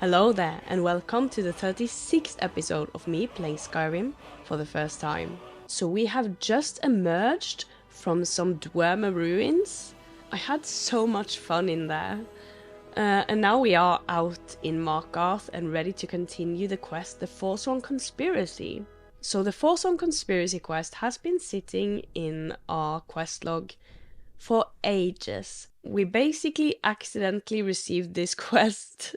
Hello there, and welcome to the 36th episode of me playing Skyrim for the first time. So we have just emerged from some Dwemer ruins. I had so much fun in there. And now we are out in Markarth and ready to continue the quest, the Forsworn Conspiracy. So the Forsworn Conspiracy quest has been sitting in our quest log for ages. We basically accidentally received this quest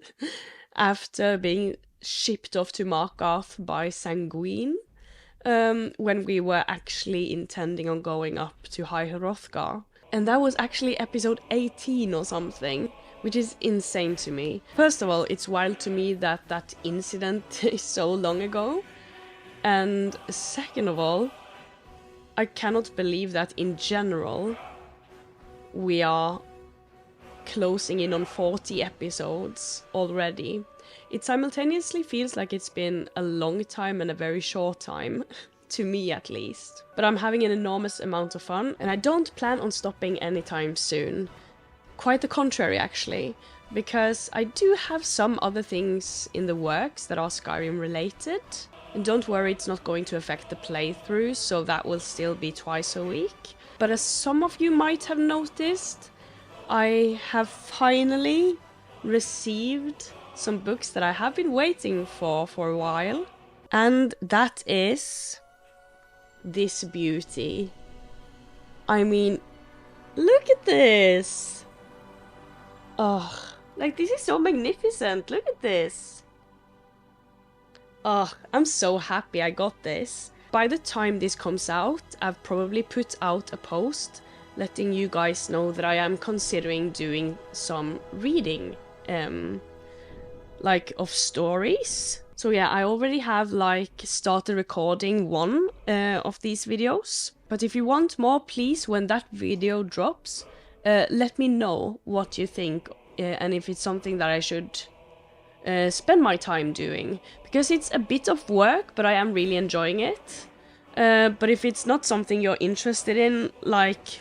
after being shipped off to Markarth by Sanguine, when we were actually intending on going up to High Hrothgar. And that was actually episode 18 or something, which is insane to me. First of all, it's wild to me that that incident is so long ago. And second of all, I cannot believe that in general we are closing in on 40 episodes already. It simultaneously feels like it's been a long time and a very short time, to me at least. But I'm having an enormous amount of fun, and I don't plan on stopping anytime soon. Quite the contrary, actually, because I do have some other things in the works that are Skyrim related. And don't worry, it's not going to affect the playthrough, so that will still be twice a week. But as some of you might have noticed, I have finally received some books that I have been waiting for a while. And that is this beauty. I mean, look at this! Oh, like this is so magnificent, look at this! Oh, I'm so happy I got this. By the time this comes out, I've probably put out a post letting you guys know that I am considering doing some reading, like of stories. So yeah, I already have like started recording one of these videos. But if you want more, please, when that video drops, let me know what you think and if it's something that I should spend my time doing. Because it's a bit of work, but I am really enjoying it. But if it's not something you're interested in, like,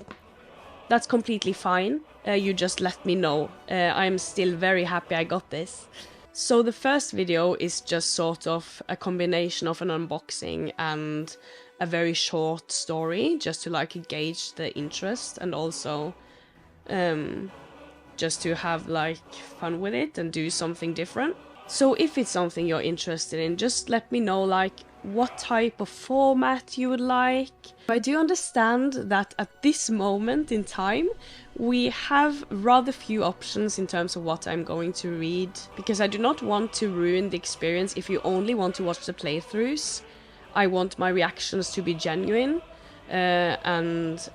that's completely fine. You just let me know. I'm still very happy I got this. So the first video is just sort of a combination of an unboxing and a very short story, just to like gauge the interest and also just to have like fun with it and do something different. So if it's something you're interested in, just let me know like what type of format you would like. I do understand that at this moment in time we have rather few options in terms of what I'm going to read, because I do not want to ruin the experience if you only want to watch the playthroughs. I want my reactions to be genuine, and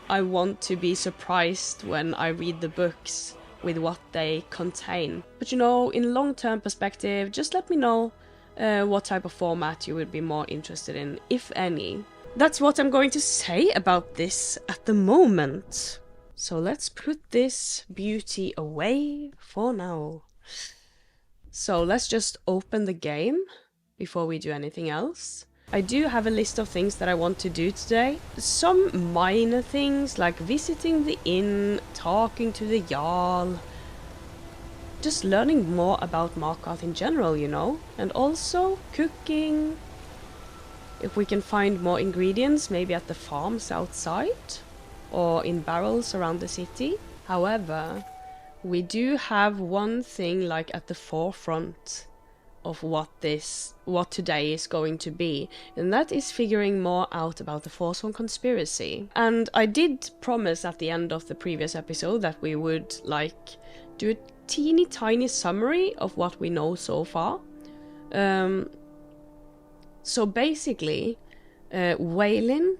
I want to be surprised when I read the books with what they contain. But you know, in long-term perspective, just let me know what type of format you would be more interested in, if any. That's what I'm going to say about this at the moment. So let's put this beauty away for now. So let's just open the game before we do anything else. I do have a list of things that I want to do today. Some minor things like visiting the inn, talking to the Jarl, just learning more about Markarth in general, you know, and also cooking. If we can find more ingredients, maybe at the farms outside or in barrels around the city. However, we do have one thing like at the forefront of what today is going to be, and that is figuring more out about the Forsworn Conspiracy. And I did promise at the end of the previous episode that we would like do a teeny tiny summary of what we know so far. So basically, Waylin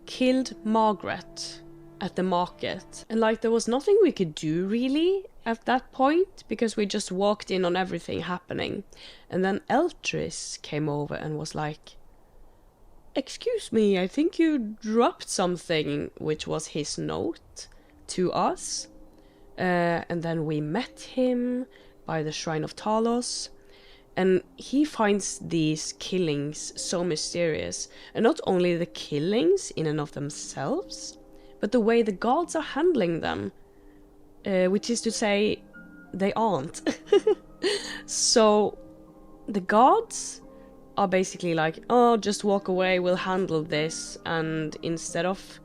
killed Margret at the market, and like there was nothing we could do really at that point, because we just walked in on everything happening. And then Eltris came over and was like, "Excuse me, I think you dropped something," which was his note to us. And then we met him by the Shrine of Talos, and he finds these killings so mysterious. And not only the killings in and of themselves, but the way the gods are handling them. Which is to say, they aren't. So the guards are basically like, oh, just walk away, we'll handle this. And instead of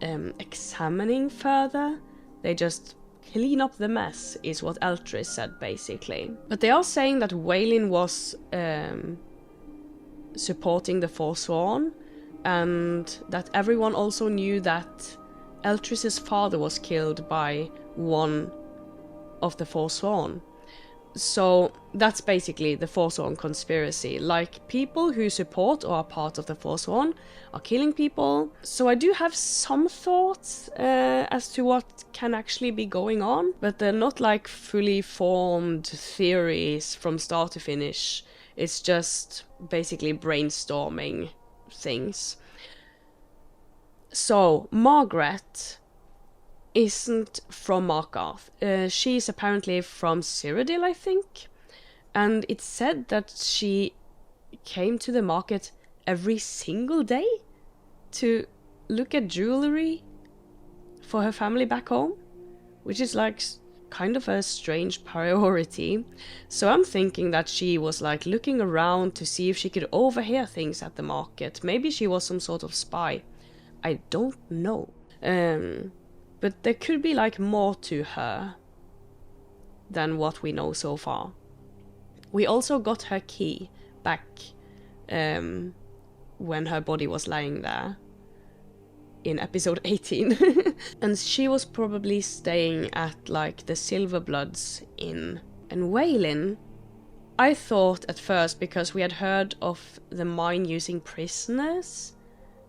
examining further, they just clean up the mess, is what Eltris said, basically. But they are saying that Waylin was supporting the Forsworn, and that everyone also knew that Eltris's father was killed by one of the Forsworn. So that's basically the Forsworn conspiracy. Like, people who support or are part of the Forsworn are killing people. So I do have some thoughts as to what can actually be going on, but they're not like fully formed theories from start to finish. It's just basically brainstorming things. So Margret isn't from Markarth. She's apparently from Cyrodiil, I think. And it's said that she came to the market every single day to look at jewelry for her family back home, which is like kind of a strange priority. So I'm thinking that she was like looking around to see if she could overhear things at the market. Maybe she was some sort of spy. I don't know. But there could be like more to her than what we know so far. We also got her key back when her body was lying there in episode 18. And she was probably staying at like the Silverbloods Inn. And Waylin, I thought at first, because we had heard of the mine using prisoners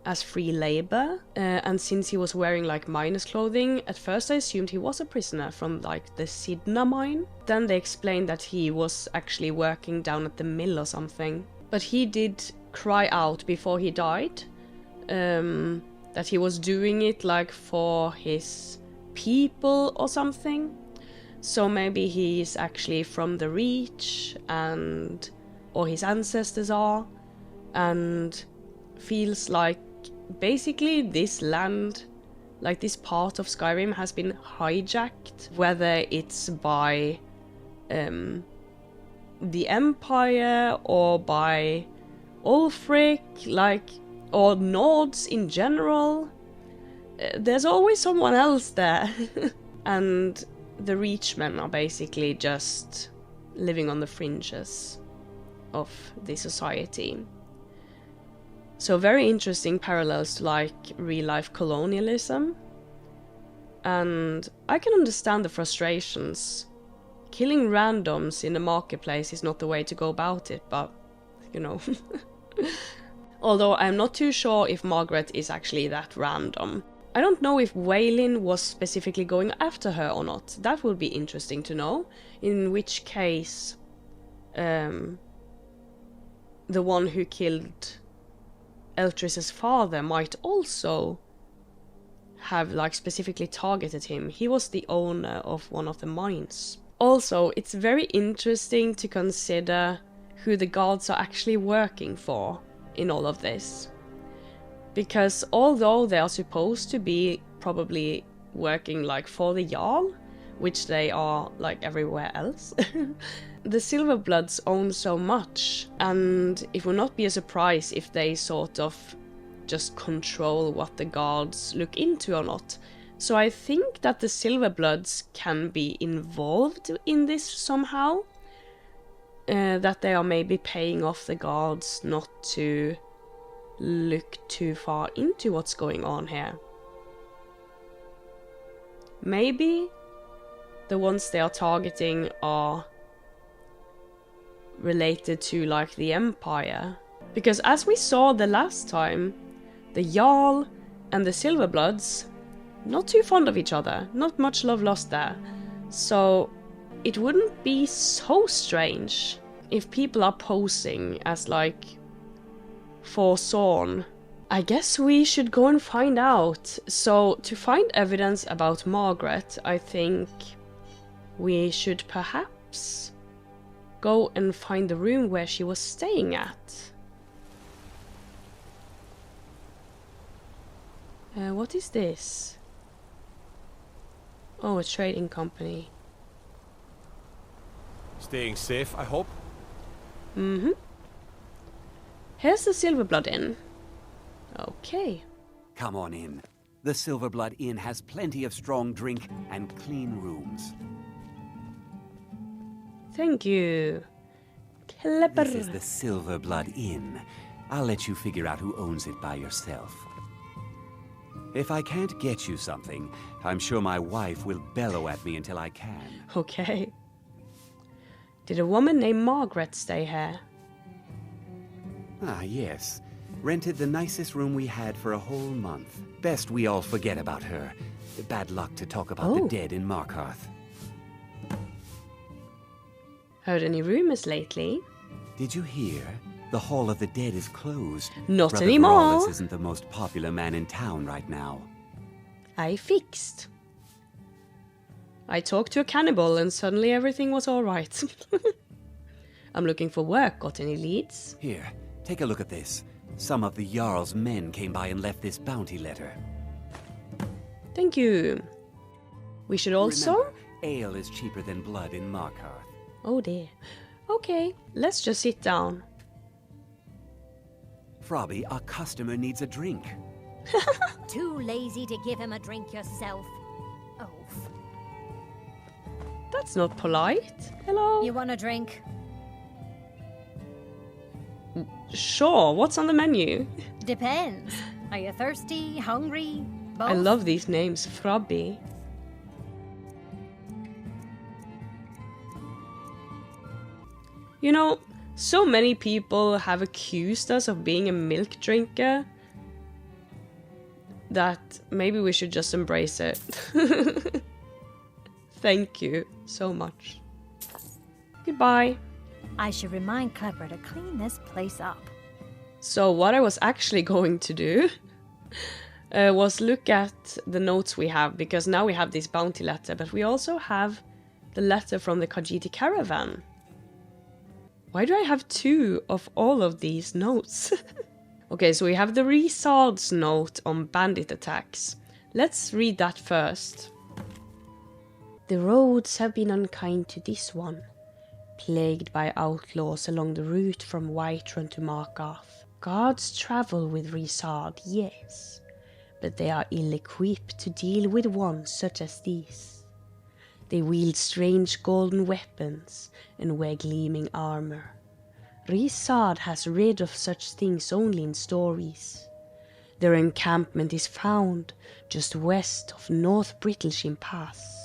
as free labor, and since he was wearing like miner's clothing, at first I assumed he was a prisoner from like the Sidna mine. Then they explained that he was actually working down at the mill or something. But he did cry out before he died that he was doing it like for his people or something. So maybe he's actually from the Reach, and or his ancestors are, and feels like basically this land, like this part of Skyrim, has been hijacked, whether it's by the Empire or by Ulfric, like, or Nords in general. There's always someone else there. And the Reachmen are basically just living on the fringes of the society. So very interesting parallels to like real-life colonialism. And I can understand the frustrations. Killing randoms in the marketplace is not the way to go about it, but, you know. Although I'm not too sure if Margret is actually that random. I don't know if Waylin was specifically going after her or not. That would be interesting to know. In which case, the one who killed Eltris's father might also have like specifically targeted him. He was the owner of one of the mines. Also, it's very interesting to consider who the guards are actually working for in all of this. Because although they are supposed to be probably working like for the Jarl, which they are like everywhere else, the Silverbloods own so much, and it will not be a surprise if they sort of just control what the guards look into or not. So I think that the Silverbloods can be involved in this somehow. That they are maybe paying off the guards not to look too far into what's going on here. Maybe the ones they are targeting are related to like the Empire. Because as we saw the last time, the Jarl and the Silverbloods, not too fond of each other, not much love lost there. So it wouldn't be so strange if people are posing as like Forsworn. I guess we should go and find out. So to find evidence about Margret, I think we should perhaps go and find the room where she was staying at. What is this? Oh, a trading company. Staying safe, I hope. Mm-hmm. Here's the Silverblood Inn. Okay. Come on in. The Silverblood Inn has plenty of strong drink and clean rooms. Thank you. Clever. This is the Silverblood Inn. I'll let you figure out who owns it by yourself. If I can't get you something, I'm sure my wife will bellow at me until I can. Okay. Did a woman named Margret stay here? Ah, yes. Rented the nicest room we had for a whole month. Best we all forget about her. Bad luck to talk about the dead in Markarth. Heard any rumors lately? Did you hear? The Hall of the Dead is closed. Not Brother anymore. Brawless isn't the most popular man in town right now. I fixed. I talked to a cannibal and suddenly everything was alright. I'm looking for work. Got any leads? Here, take a look at this. Some of the Jarl's men came by and left this bounty letter. Thank you. We should also... Remember, ale is cheaper than blood in Markarth. Oh dear. Okay, let's just sit down. Frobby, our customer needs a drink. Too lazy to give him a drink yourself. Oh. That's not polite. Hello? You want a drink? Sure, what's on the menu? Depends. Are you thirsty, hungry, both? I love these names, Frobby. You know, so many people have accused us of being a milk drinker that maybe we should just embrace it. Thank you so much. Goodbye. I should remind Clever to clean this place up. So what I was actually going to do was look at the notes we have, because now we have this bounty letter, but we also have the letter from the Khajiit caravan. Why do I have two of all of these notes? Okay, so we have the Rizard's note on bandit attacks. Let's read that first. The roads have been unkind to this one, plagued by outlaws along the route from Whiterun to Markarth. Guards travel with Rizard, yes, but they are ill-equipped to deal with ones such as these. They wield strange golden weapons and wear gleaming armor. Rizard has read of such things only in stories. Their encampment is found just west of North Brittleshim Pass.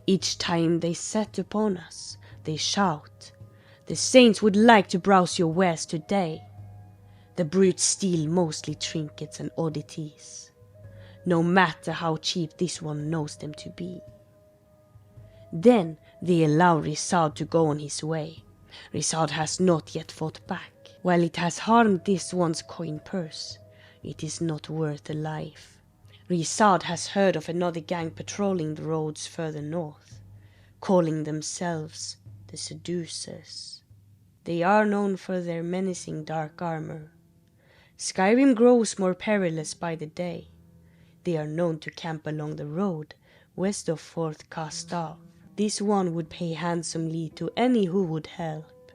Each time they set upon us, they shout, "The Saints would like to browse your wares today." The brutes steal mostly trinkets and oddities, no matter how cheap this one knows them to be. Then they allow Rizard to go on his way. Rizard has not yet fought back. While it has harmed this one's coin purse, it is not worth a life. Rizard has heard of another gang patrolling the roads further north, calling themselves the Seducers. They are known for their menacing dark armor. SKYRIM grows more perilous by the day. They are known to camp along the road west of Fort Castav. This one would pay handsomely to any who would help.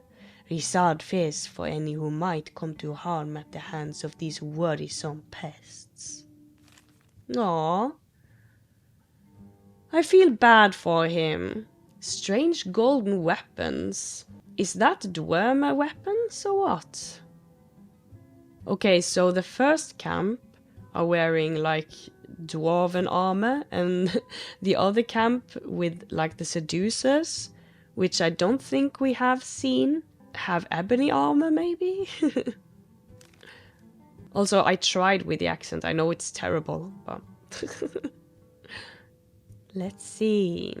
Rizard fears for any who might come to harm at the hands of these worrisome pests. Aww. I feel bad for him. Strange golden weapons. Is that Dwemer weapons or what? Okay, so the first camp are wearing like dwarven armor, and the other camp with like the Seducers, which I don't think we have seen, have ebony armor maybe? Also, I tried with the accent. I know it's terrible, but let's see.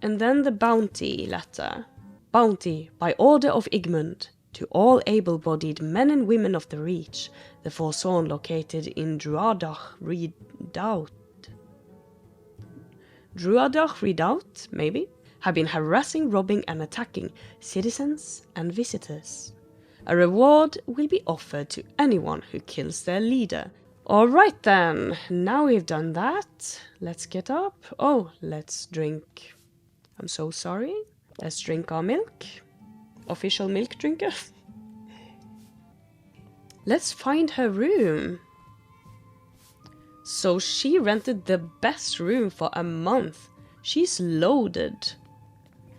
And then the bounty letter. Bounty by order of Igmund to all able-bodied men and women of the Reach, the Forsworn located in Druadach Redoubt. Druadach Redoubt, maybe, have been harassing, robbing and attacking citizens and visitors. A reward will be offered to anyone who kills their leader. Alright then, now we've done that. Let's get up. Oh, let's drink. I'm so sorry. Let's drink our milk. Official milk drinker. Let's find her room. So she rented the best room for a month. She's loaded.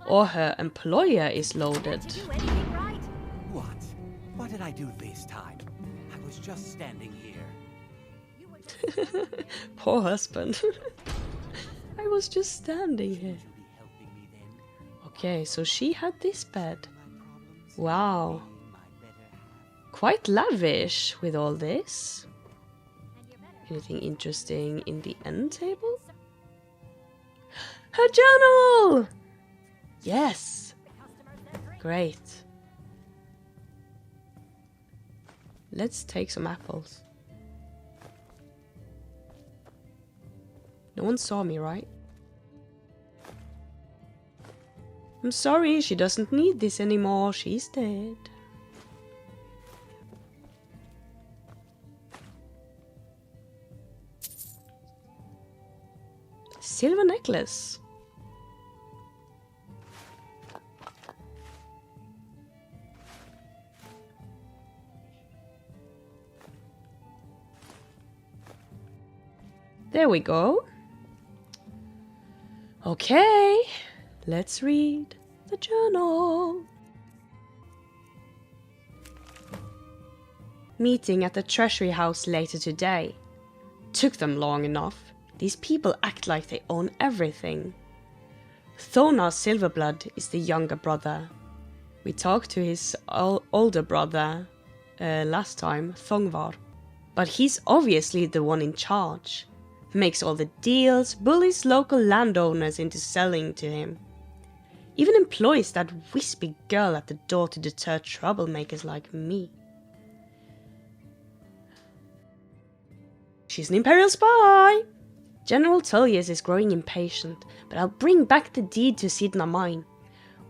Or her employer is loaded. Do anything right? What? What did I do this time? I was just standing here. Poor husband. I was just standing here. Okay, so she had this bed. Wow. Quite lavish with all this. Anything interesting in the end table? Her journal! Yes! Great. Let's take some apples. No one saw me, right? I'm sorry, she doesn't need this anymore. She's dead. Silver necklace. There we go. Okay, let's read the journal. Meeting at the treasury house later today. Took them long enough. These people act like they own everything. Thonar Silverblood is the younger brother. We talked to his older brother last time, Thongvar. But he's obviously the one in charge. Makes all the deals, bullies local landowners into selling to him. Even employs that wispy girl at the door to deter troublemakers like me. She's an Imperial spy! General Tullius is growing impatient, but I'll bring back the deed to Sidna Mine.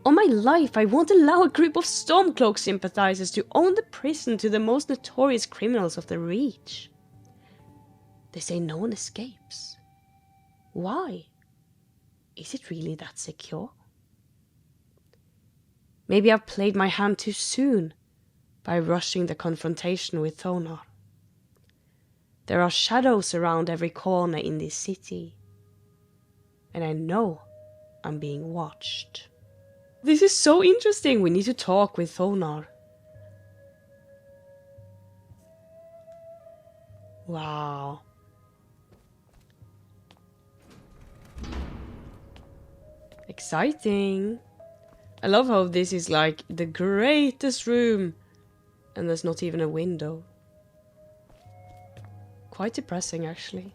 On my life, I won't allow a group of Stormcloak sympathizers to own the prison to the most notorious criminals of the Reach. They say no one escapes. Why? Is it really that secure? Maybe I've played my hand too soon by rushing the confrontation with Thonar. There are shadows around every corner in this city, and I know I'm being watched. This is so interesting. We need to talk with Thonar. Wow. Exciting. I love how this is like the greatest room and there's not even a window. Quite depressing, actually.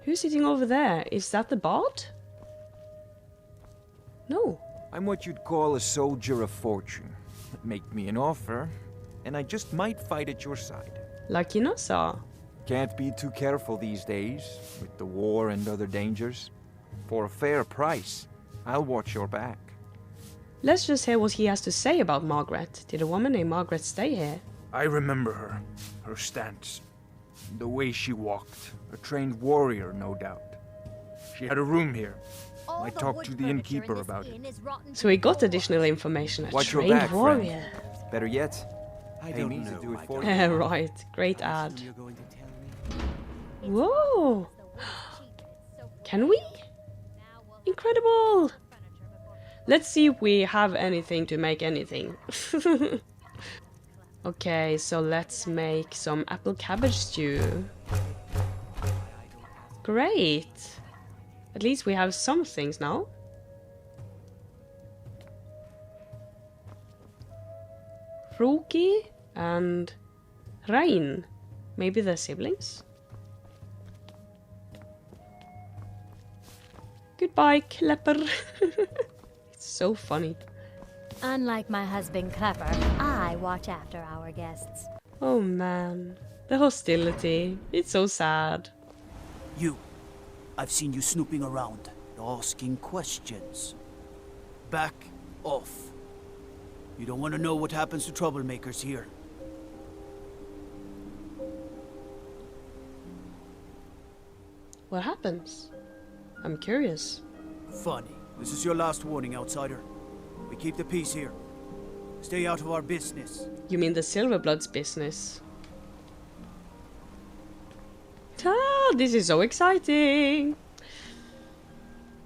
Who's sitting over there? Is that the bard? No. I'm what you'd call a soldier of fortune. Make me an offer, and I just might fight at your side. Like Inasa. Can't be too careful these days, with the war and other dangers. For a fair price, I'll watch your back. Let's just hear what he has to say about Margret. Did a woman named Margret stay here? I remember her. Her stance. The way she walked. A trained warrior, no doubt. She had a room here. I talked to the innkeeper about it. So we got additional information. A Watch your trained back, warrior. friend. Better yet, I pay don't me know. to do it I for don't you. know. Right, great ad. You're going to tell me? Whoa! Can we? Incredible! Let's see if we have anything to make anything. Okay, so let's make some apple cabbage stew. Great! At least we have some things now. Ruki and Rain. Maybe they're siblings? Goodbye, Klepper. It's so funny. Unlike my husband Clever, I watch after our guests. Oh man, the hostility. It's so sad. You. I've seen you snooping around, asking questions. Back off. You don't want to know what happens to troublemakers here. What happens? I'm curious. Funny. This is your last warning, outsider. We keep the peace here. Stay out of our business. You mean the Silverbloods business? Ah, this is so exciting!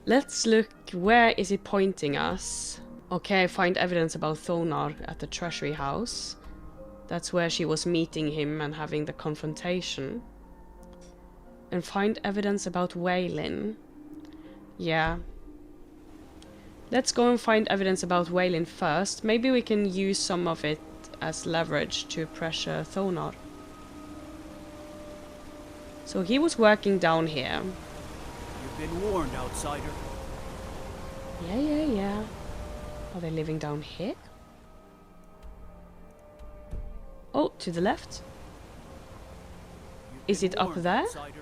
Let's look. Where is it pointing us? Okay, find evidence about Thonar at the treasury house. That's where she was meeting him and having the confrontation. And find evidence about Waylin. Yeah. Let's go and find evidence about Waylin first. Maybe we can use some of it as leverage to pressure Thonar. So he was working down here. You've been warned, outsider. Yeah. Are they living down here? Oh, to the left. Is it up there? Outsider.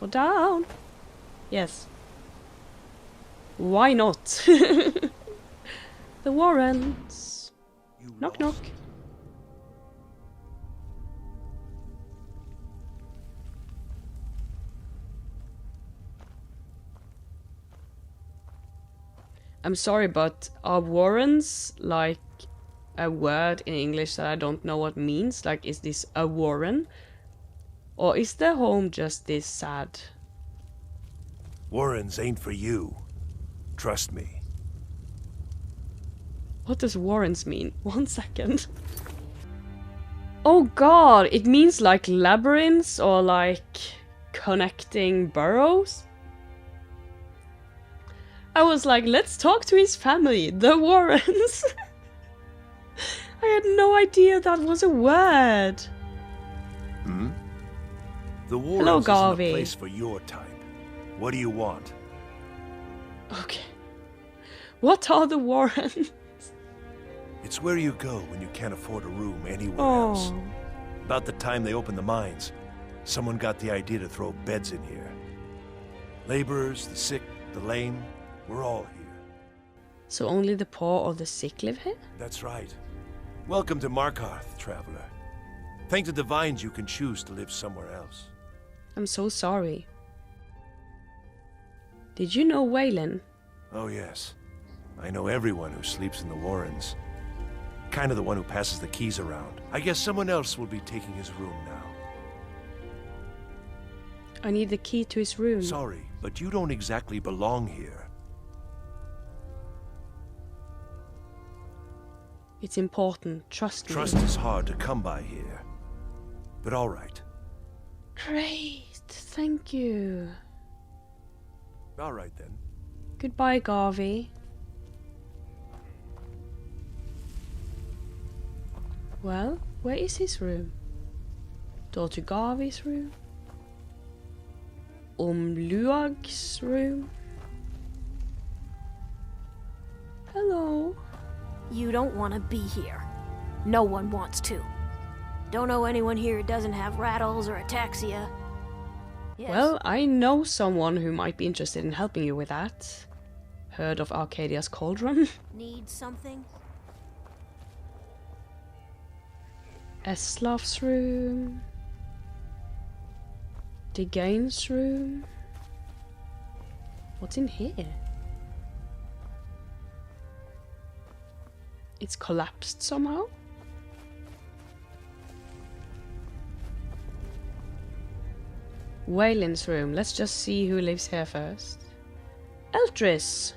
Or down? Yes. Why not? The Warrens. Knock knock. I'm sorry, but are Warrens like a word in English that I don't know what means? Like, is this a Warren? Or is their home just this sad? Warrens ain't for you. Trust me. What does Warrens mean? 1 second. Oh god, it means like labyrinths or like connecting burrows? I was like, let's talk to his family, the Warrens. I had no idea that was a word. Hmm? The Warrens Hello, isn't Garvey. a place for your type. What do you want? Okay. What are the Warrens? It's where you go when you can't afford a room anywhere Oh. else. About the time they opened the mines, someone got the idea to throw beds in here. Laborers, the sick, the lame, we're all here. So only the poor or the sick live here? That's right. Welcome to Markarth, traveler. Thank the divines you can choose to live somewhere else. I'm so sorry. Did you know Waylin? Oh yes. I know everyone who sleeps in the Warrens. Kind of the one who passes the keys around. I guess someone else will be taking his room now. I need the key to his room. Sorry, but you don't exactly belong here. It's important, trust me. Trust is hard to come by here. But all right. Great, thank you. All right then. Goodbye, Garvey. Well, where is his room? Door to Garvey's room? Luag's room? Hello. You don't want to be here. No one wants to. Don't know anyone here who doesn't have rattles or ataxia. Yes. Well, I know someone who might be interested in helping you with that. Heard of Arcadia's Cauldron? Need something? Eslav's room. Degain's room. What's in here? It's collapsed somehow? Waylin's room. Let's just see who lives here first. Eltris.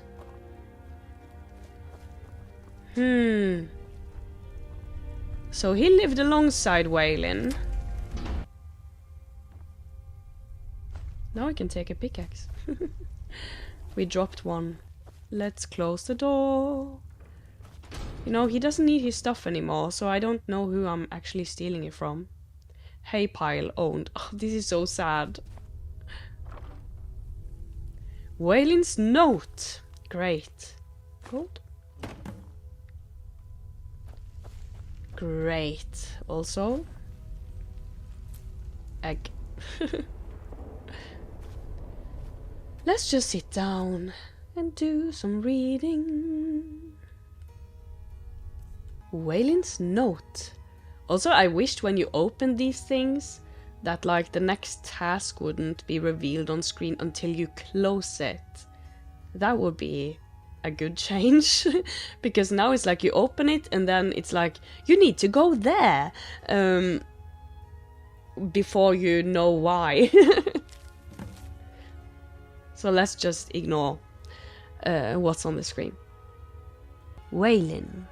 So he lived alongside Waylin. Now I can take a pickaxe. We dropped one. Let's close the door. You know, he doesn't need his stuff anymore, so I don't know who I'm actually stealing it from. Hay pile owned. Oh, this is so sad. Waylin's note. Great. Gold. Great. Also, egg. Let's just sit down and do some reading. Waylin's note. Also, I wished when you opened these things that like the next task wouldn't be revealed on screen until you close it. That would be a good change. Because now it's like you open it and then it's like you need to go there before you know why. So let's just ignore what's on the screen. Waylin,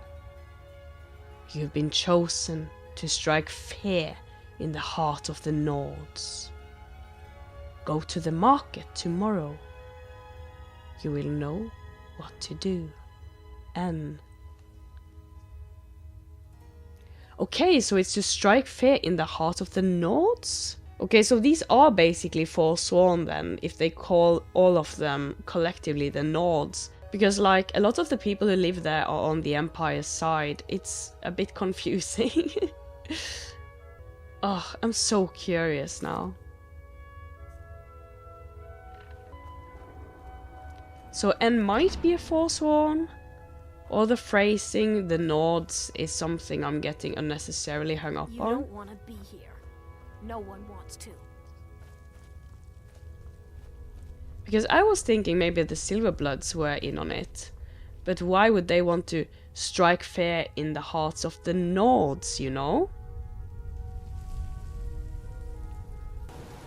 you've been chosen to strike fear in the heart of the Nords. Go to the market tomorrow. You will know what to do. N. Okay, so it's to strike fear in the heart of the Nords? Okay, so these are basically Forsworn then, if they call all of them collectively the Nords. Because like, a lot of the people who live there are on the Empire's side. It's a bit confusing. Oh, I'm so curious now. So N might be a Forsworn, or the phrasing, the Nords, is something I'm getting unnecessarily hung up on. You don't want to be here. No one wants to. Because I was thinking maybe the Silverbloods were in on it. But why would they want to strike fear in the hearts of the Nords, you know?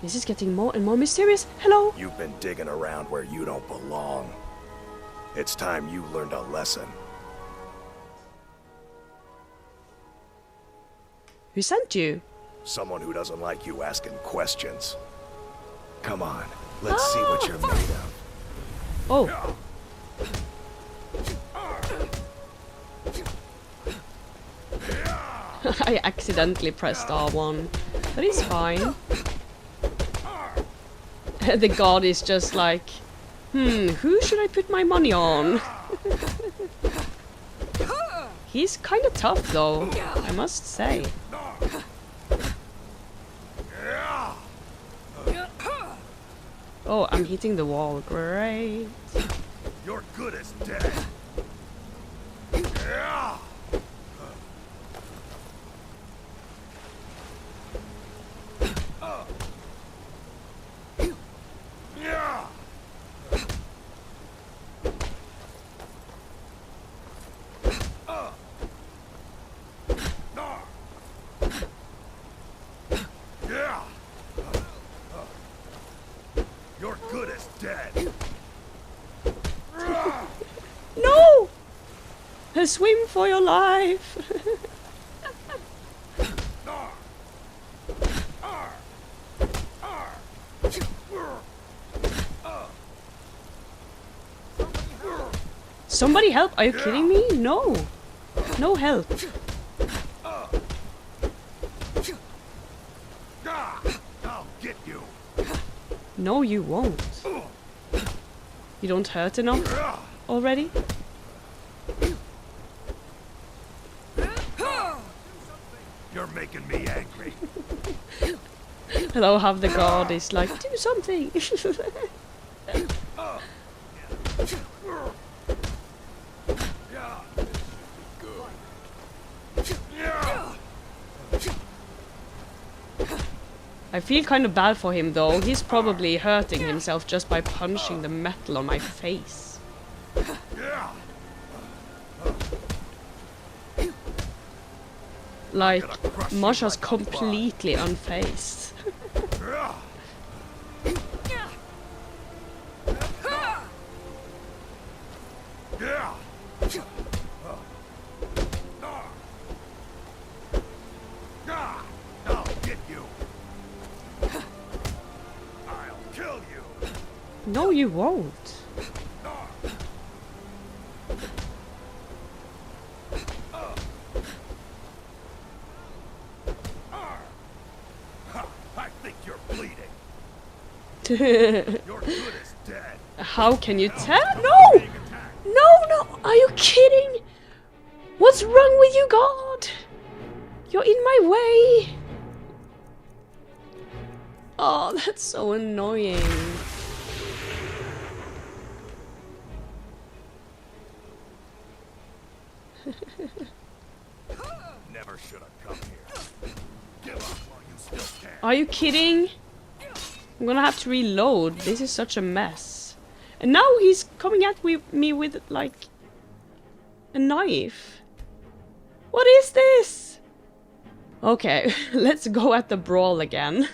This is getting more and more mysterious. Hello! You've been digging around where you don't belong. It's time you learned a lesson. Who sent you? Someone who doesn't like you asking questions. Come on, let's see what you're made of. Oh. I accidentally pressed R1, but it's fine. The god is just like, who should I put my money on? He's kind of tough though, I must say. Oh, I'm hitting the wall, great. You're good as dead. You're good as dead. No! Swim for your life! Somebody help! Are you kidding me? No! No help. I'll get you. No, you won't. You don't hurt enough already? You're making me angry. Hello, have the god is like, do something! I feel kind of bad for him though. He's probably hurting himself just by punching the metal on my face. Like, Masha's completely unfazed. I'll get you. I'll kill you. No, you won't. I think you're bleeding. You're good as dead. How can you tell? No! No! Are you kidding? What's wrong with you, God? You're in my way. Oh, that's so annoying. Never should have come here. Are you kidding? I'm gonna have to reload. This is such a mess. And now he's coming at me with, like, a knife. What is this? Okay, let's go at the brawl again.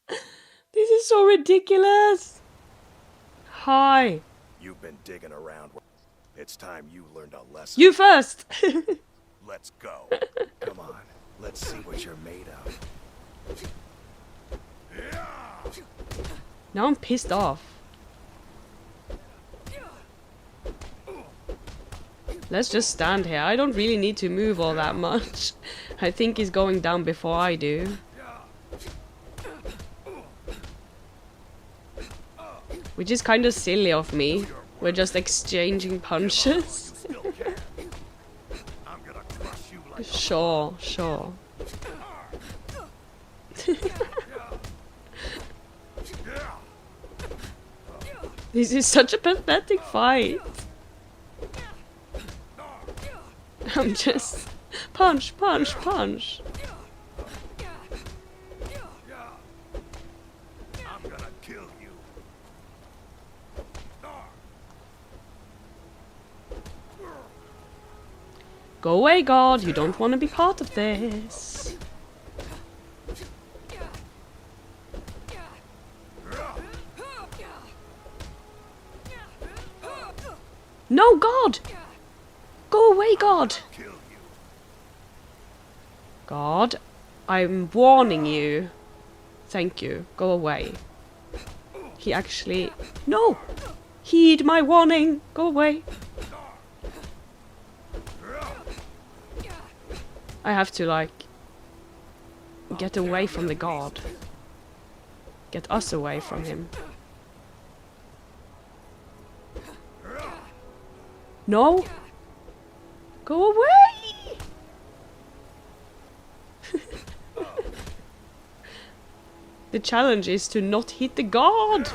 This is so ridiculous. Hi. You've been digging around. It's time you learned a lesson. You first. Let's go. Come on. Let's see what you're made of. Now I'm pissed off. Let's just stand here. I don't really need to move all that much. I think he's going down before I do. Which is kind of silly of me. We're just exchanging punches. Sure, sure. This is such a pathetic fight. I'm just punch, punch, punch. I'm gonna kill you. Go away, God. You don't want to be part of this. No, God! Go away, God! God, I'm warning you. Thank you. Go away. He actually... No! Heed my warning! Go away. I have to, like... get away from the God. Get us away from him. No! Go away! The challenge is to not hit the God!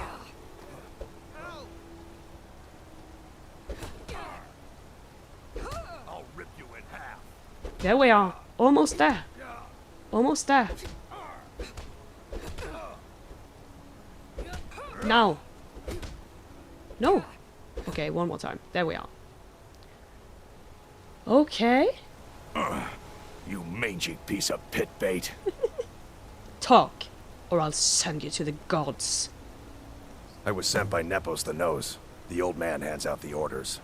I'll rip you in half. There we are. Almost there. Almost there. Now. No. Okay, one more time. There we are. Okay. You mangy piece of pit bait. Talk, or I'll send you to the gods. I was sent by Nepos the Nose. The old man hands out the orders.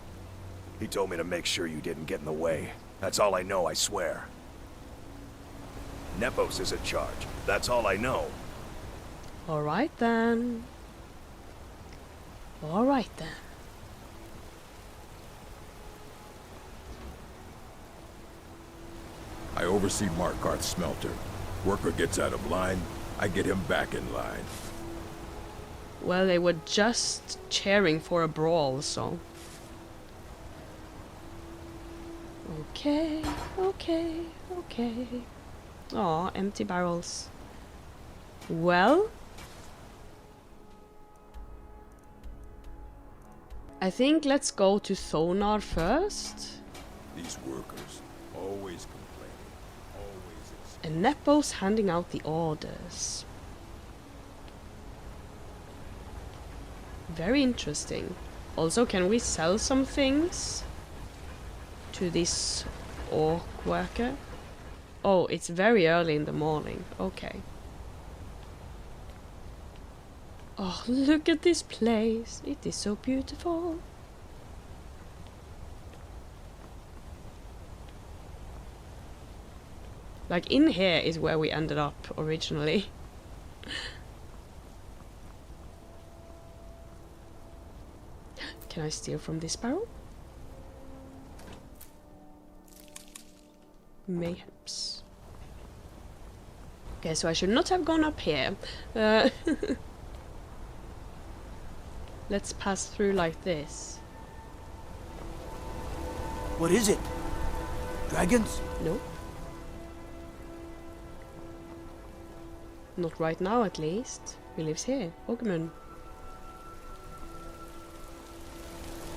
He told me to make sure you didn't get in the way. That's all I know, I swear. Nepos is in charge. That's all I know. Alright then. Alright then. I oversee Markarth's smelter. Worker gets out of line, I get him back in line. Well, they were just cheering for a brawl, so... Okay, okay, okay. Aw, empty barrels. Well... I think let's go to Thonar first. These workers, always complaining, always... And Nepos handing out the orders. Very interesting. Also, can we sell some things to this orc worker? Oh, it's very early in the morning. Okay. Oh, look at this place. It is so beautiful. Like, in here is where we ended up originally. Can I steal from this barrel? Mayhaps. Okay, so I should not have gone up here. Let's pass through like this. What is it? Dragons? No. Not right now, at least. He lives here. Ogmund.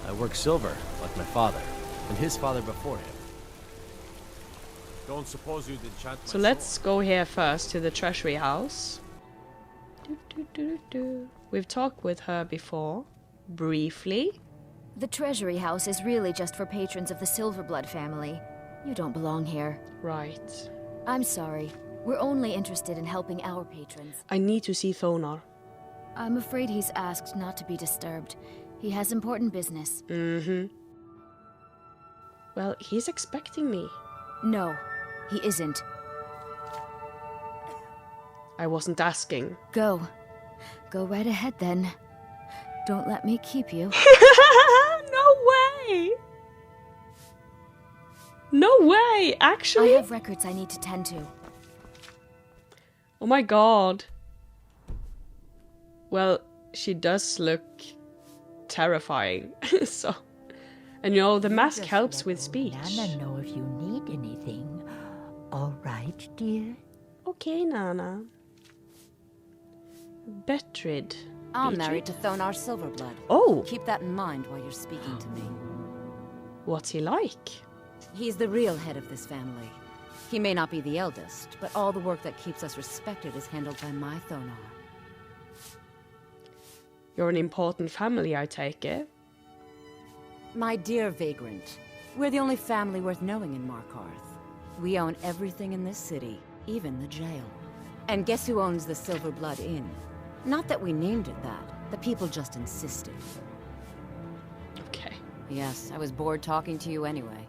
I work silver, like my father, and his father before him. Don't suppose you'd enchant my So let's go here first to the treasury house. We've talked with her before, briefly. The treasury house is really just for patrons of the Silverblood family. You don't belong here. Right. I'm sorry. We're only interested in helping our patrons. I need to see Thonar. I'm afraid he's asked not to be disturbed. He has important business. Well, he's expecting me. No, he isn't. I wasn't asking. Go. Go right ahead then. Don't let me keep you. No way! No way, actually? I have records I need to tend to. Oh my god. Well, she does look terrifying. So, and you know, the mask helps with speech. Nana know if you need anything. All right, dear? Okay, Nana. Betrid. I'm married to Thonar Silverblood. Oh! Keep that in mind while you're speaking to me. What's he like? He's the real head of this family. He may not be the eldest, but all the work that keeps us respected is handled by my Thonar. You're an important family, I take it. My dear vagrant, we're the only family worth knowing in Markarth. We own everything in this city, even the jail. And guess who owns the Silverblood Inn? Not that we named it that. The people just insisted. Okay. Yes, I was bored talking to you anyway.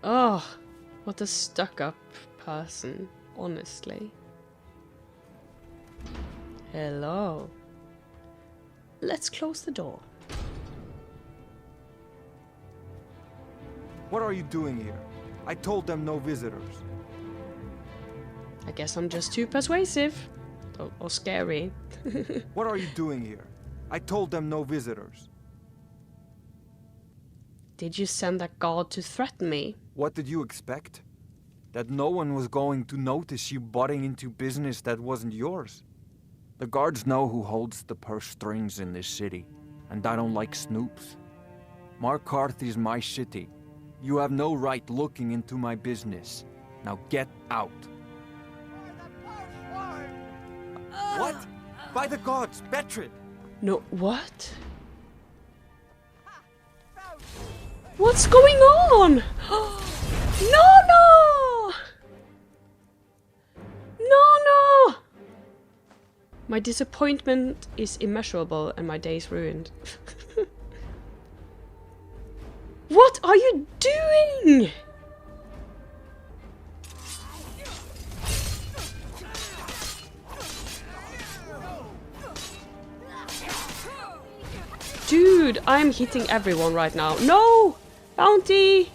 Oh, what a stuck-up person, honestly. Hello. Let's close the door. What are you doing here? I told them no visitors. I guess I'm just too persuasive. Or scary. What are you doing here? I told them no visitors. Did you send that guard to threaten me? What did you expect? That no one was going to notice you butting into business that wasn't yours? The guards know who holds the purse strings in this city, and I don't like snoops. Markarth is my city. You have no right looking into my business. Now get out. What? By the gods, Betrid! No, what? What's going on? No, no! No, no! My disappointment is immeasurable and my day's ruined. What are you doing? Dude, I'm hitting everyone right now. No! Bounty!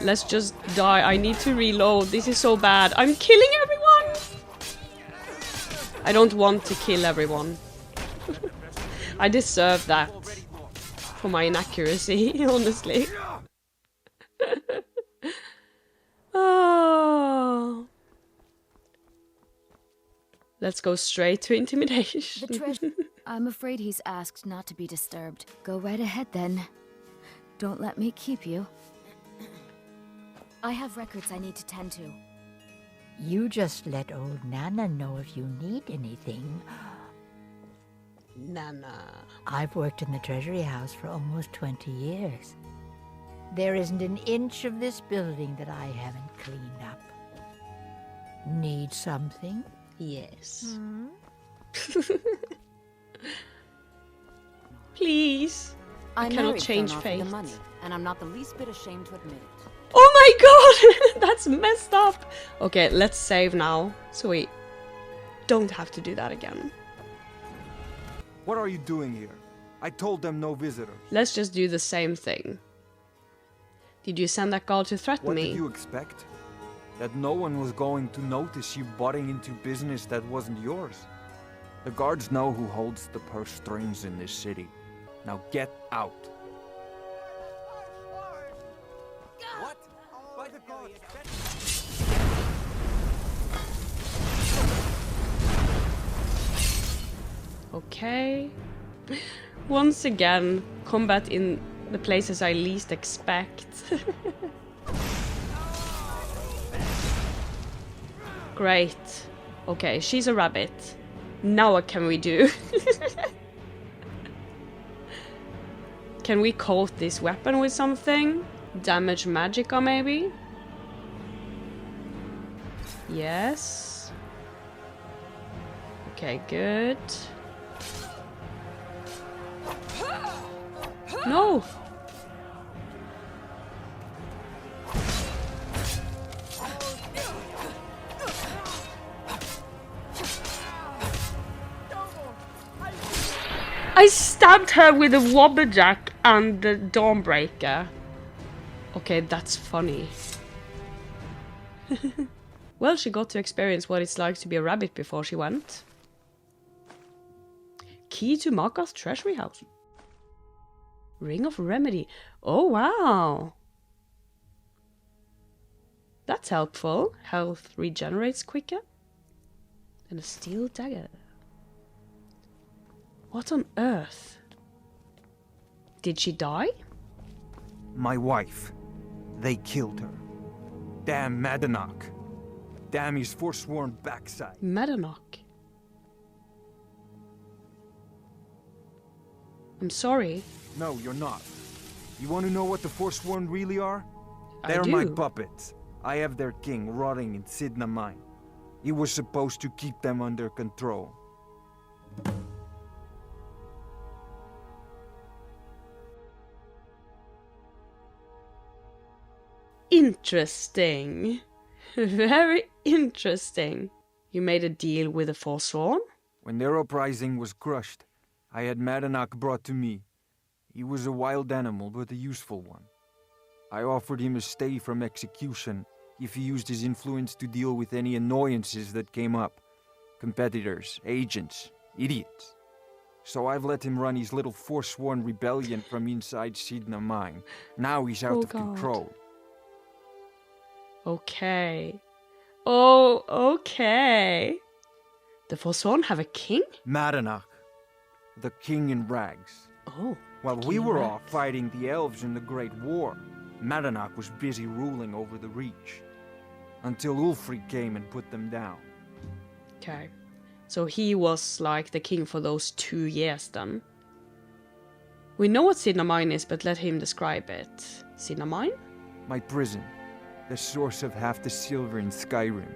Let's just die. I need to reload. This is so bad. I'm killing everyone! I don't want to kill everyone. I deserve that. For my inaccuracy, honestly. Oh. Let's go straight to intimidation. I'm afraid he's asked not to be disturbed. Go right ahead then. Don't let me keep you. I have records I need to tend to. You just let old Nana know if you need anything. Nana. I've worked in the Treasury House for almost 20 years. There isn't an inch of this building that I haven't cleaned up. Need something? Yes. Please. I cannot change fate. The money, and I'm not the least bit ashamed to admit it. Oh my god! That's messed up! Okay, let's save now, so we don't have to do that again. What are you doing here? I told them no visitors. Let's just do the same thing. Did you send that guard to threaten me? What did you expect? That no one was going to notice you butting into business that wasn't yours? The guards know who holds the purse strings in this city. Now get out. What? By the gods, Okay. Once again, combat in the places I least expect. Great. Okay, she's a rabbit. Now what can we do? Can we coat this weapon with something? Damage magicka maybe? Yes. Okay, good. No! I stabbed her with a wobberjack and the Dawnbreaker. Okay, that's funny. Well, she got to experience what it's like to be a rabbit before she went. Key to Markarth treasury house. Ring of Remedy. Oh, wow. That's helpful. Health regenerates quicker. And a steel dagger. What on earth? Did she die? My wife. They killed her. Damn Madanach. Damn his forsworn backside. Madanach. I'm sorry. No, you're not. You want to know what the Forsworn really are? They're I do. my puppets. I have their king rotting in Sidna Mine. He was supposed to keep them under control. Interesting. Very interesting. You made a deal with the Forsworn? When their uprising was crushed, I had Madanach brought to me. He was a wild animal, but a useful one. I offered him a stay from execution if he used his influence to deal with any annoyances that came up. Competitors, agents, idiots. So I've let him run his little Forsworn rebellion from inside Sidna Mine. Now he's out of control. Okay. Oh, okay. The Forsworn have a king? Madanach, the king in rags. Oh. While we were off fighting the elves in the Great War, Madanach was busy ruling over the Reach. Until Ulfric came and put them down. Okay. So he was like the king for those 2 years then. We know what Sidna Mine is, but let him describe it. Sidna Mine? My prison. The source of half the silver in SKYRIM.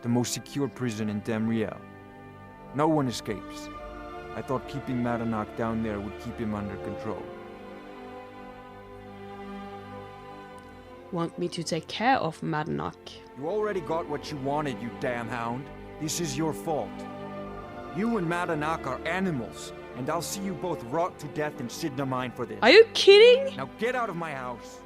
The most secure prison in Tamriel. No one escapes. I thought keeping Madanach down there would keep him under control. Want me to take care of Madanach? You already got what you wanted, you damn hound. This is your fault. You and Madanach are animals, and I'll see you both rot to death in Sidna Mine for this. Are you kidding? Now get out of my house.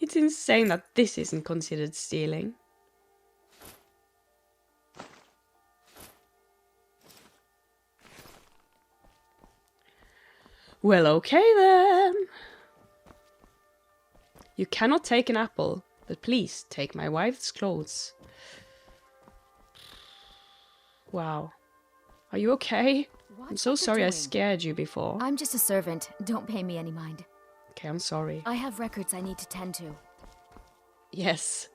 It's insane that this isn't considered stealing. Well, okay then. You cannot take an apple, but please take my wife's clothes. Wow. Are you okay? I'm so sorry I scared you before. I'm just a servant. Don't pay me any mind. Okay, I'm sorry. I have records I need to tend to. Yes.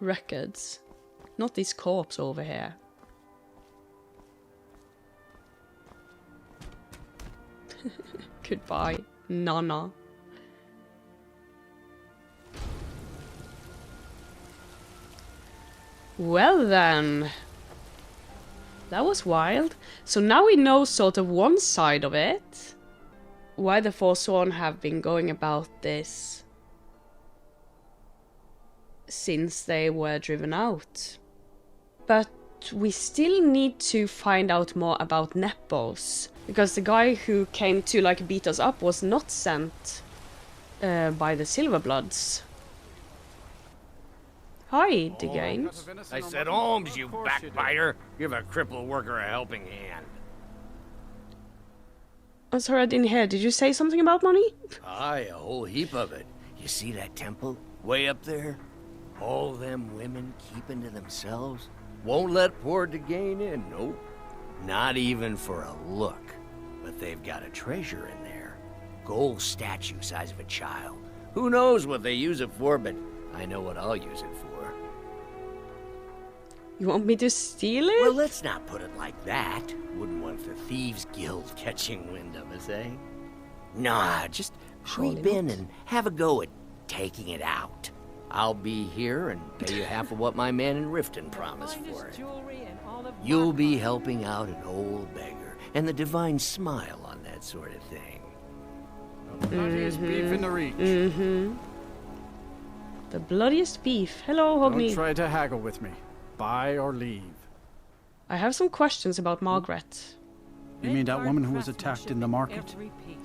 Records. Not this corpse over here. Goodbye, Nana. Well then. That was wild. So now we know sort of one side of it. Why the Forsworn have been going about this since they were driven out. But we still need to find out more about Nepos. Because the guy who came to like beat us up was not sent by the Silverbloods. Hi, Degain. I said, Holmes, you backbiter. Give a crippled worker a helping hand. I'm sorry, I didn't hear. Did you say something about money? Aye, a whole heap of it. You see that temple? Way up there? All them women keeping to themselves? Won't let poor Degain in, nope. Not even for a look. But they've got a treasure in there. gold statue size of a child. Who knows what they use it for, but I know what I'll use it for. You want me to steal it? Well, let's not put it like that. Wouldn't want the Thieves Guild catching wind of us, eh? Nah, just creep in and have a go at taking it out. I'll be here and pay you half of what my man in Riften promised for it. You'll be helping out an old beggar, and the divine smile on that sort of thing. The bloodiest beef in the reach. The bloodiest beef. Hello, Hogni. Don't try to haggle with me. Buy or leave. I have some questions about Margret. You mean that woman who was attacked in the market?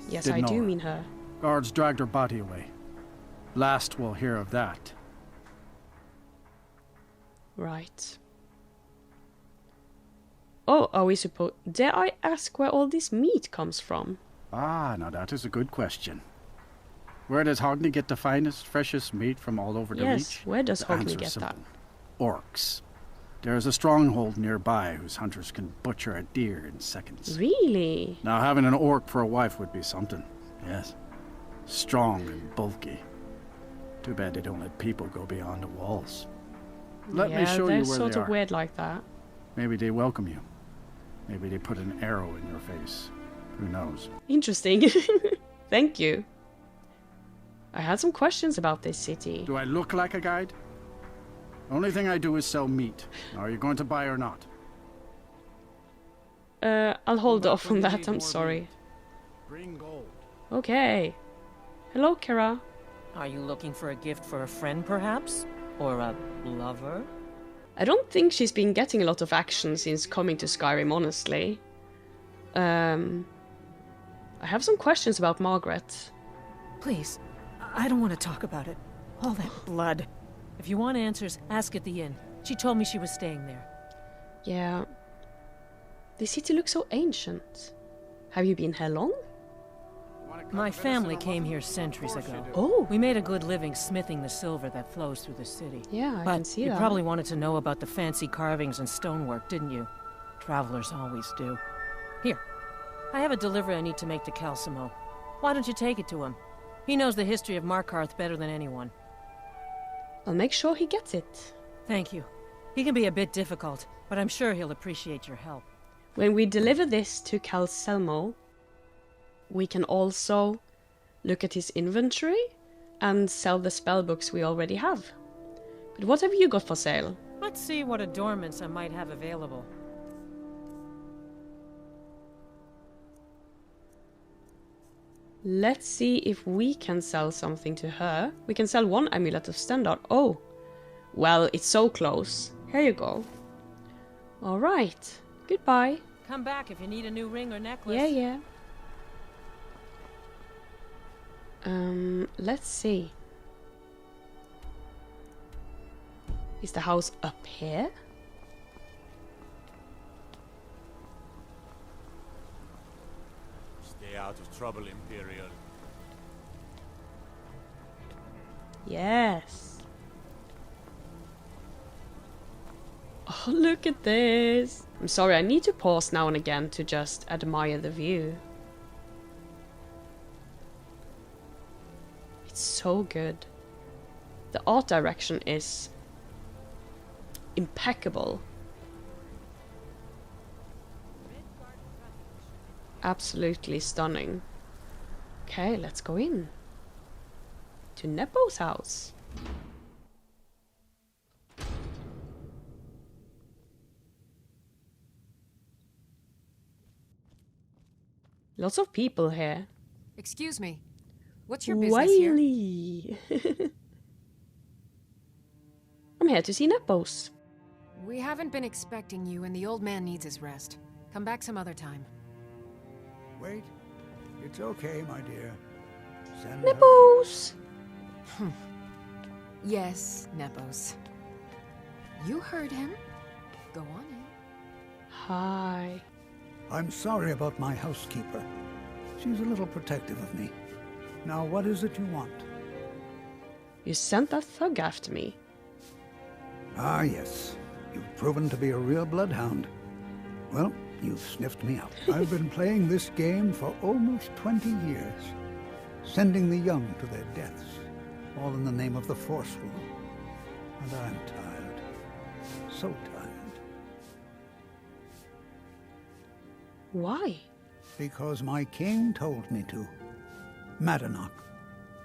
Yes, Didn't I do know her. mean her. Guards dragged her body away. Last we'll hear of that. Right. Oh, are we supposed... Dare I ask where all this meat comes from? Ah, now that is a good question. Where does Hogni get the finest, freshest meat from all over the Yes, reach? where does The Hogni answer get is that? simple. Orcs. There is a stronghold nearby whose hunters can butcher a deer in seconds. Really? Now having an orc for a wife would be something, yes. Strong and bulky. Too bad they don't let people go beyond the walls. Let me show you they're where sort they of are. weird like that. Maybe they welcome you. Maybe they put an arrow in your face. Who knows? Interesting. Thank you. I had some questions about this city. Do I look like a guide? Only thing I do is sell meat. Are you going to buy or not? I'll hold off on that, I'm sorry. Bring gold. Okay. Hello, Kara. Are you looking for a gift for a friend, perhaps? Or a lover? I don't think she's been getting a lot of action since coming to Skyrim, honestly. I have some questions about Margret. Please, I don't want to talk about it. All that blood. If you want answers, ask at the inn. She told me she was staying there. Yeah. The city looks so ancient. Have you been here long? My family came here centuries ago. Oh. We made a good living smithing the silver that flows through the city. Yeah, I but can see you that. probably wanted to know about the fancy carvings and stonework, didn't you? Travelers always do. Here, I have a delivery I need to make to Calcimo. Why don't you take it to him? He knows the history of Markarth better than anyone. I'll make sure he gets it. Thank you. He can be a bit difficult, but I'm sure he'll appreciate your help. When we deliver this to Calcimo, we can also look at his inventory and sell the spellbooks we already have. But what have you got for sale? Let's see what adornments I might have available. Let's see if we can sell something to her. We can sell one amulet of standard. Oh, well, it's so close. Here you go. All right. Goodbye. Come back if you need a new ring or necklace. Yeah, yeah. Let's see. Is the house up here? Stay out of trouble, Imperial. Yes. Oh, look at this. I'm sorry, I need to pause now and again to just admire the view. It's so good. The art direction is impeccable. Absolutely stunning. Okay, let's go in. To Nepos' house. Lots of people here. Excuse me. What's your business here? Wiley. I'm here to see Nepos. We haven't been expecting you, and the old man needs his rest. Come back some other time. Wait. It's okay, my dear. Send Nepos! Yes, Nepos. You heard him. Go on in. Hi. I'm sorry about my housekeeper. She's a little protective of me. Now, what is it you want? You sent that thug after me. Ah, yes. You've proven to be a real bloodhound. Well, you've sniffed me out. I've been playing this game for almost 20 years. sending the young to their deaths, all in the name of the Forsworn. And I'm tired. So tired. Why? Because my king told me to. Madanach.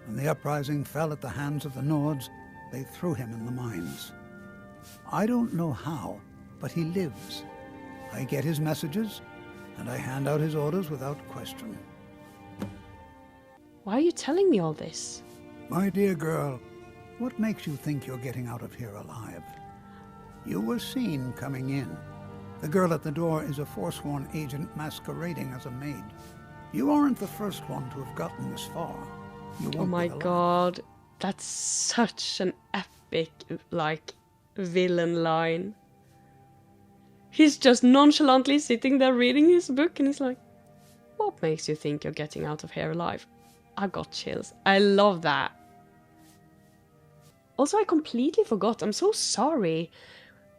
When the uprising fell at the hands of the Nords, they threw him in the mines. I don't know how, but he lives. I get his messages, and I hand out his orders without question. Why are you telling me all this? My dear girl, what makes you think you're getting out of here alive? You were seen coming in. The girl at the door is a Forsworn agent masquerading as a maid. You aren't the first one to have gotten this far. You won't Oh my god, that's such an epic, like, villain line. He's just nonchalantly sitting there reading his book and he's like, what makes you think you're getting out of here alive? I got chills. I love that. Also, I completely forgot. I'm so sorry.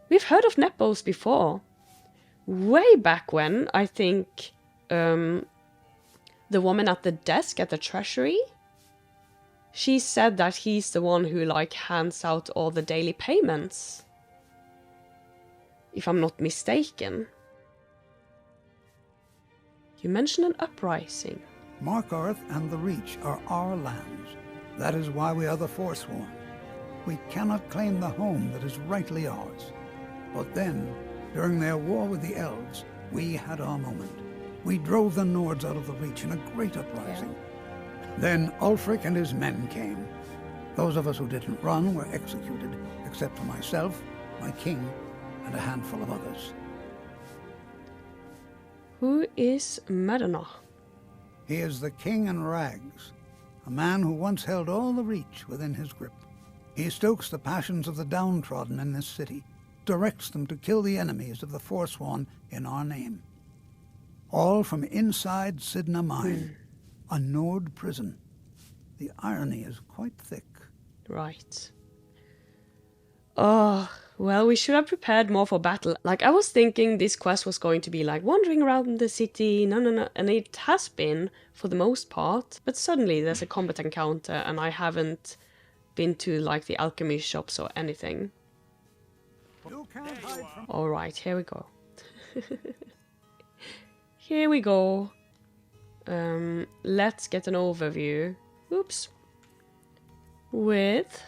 We've heard of Nepos before. Way back when, I think, the woman at the desk at the treasury, she said that he's the one who, like, hands out all the daily payments. If I'm not mistaken. You mentioned an uprising. Markarth and the Reach are our lands. That is why we are the Forsworn. We cannot claim the home that is rightly ours. But then, during their war with the elves, we had our moment. We drove the Nords out of the Reach in a great uprising. Yeah. Then Ulfric and his men came. Those of us who didn't run were executed, except for myself, my king, and a handful of others. Who is Madanach? He is the king in rags, a man who once held all the Reach within his grip. He stokes the passions of the downtrodden in this city, directs them to kill the enemies of the Forsworn in our name. All from inside Sidna Mine, a Nord prison. The irony is quite thick. Right. Oh, well, we should have prepared more for battle. Like, I was thinking this quest was going to be like wandering around the city, no, and it has been for the most part, but suddenly there's a combat encounter and I haven't been to, like, the alchemy shops or anything. Alright, here we go. Here we go. Let's get an overview. Oops. With...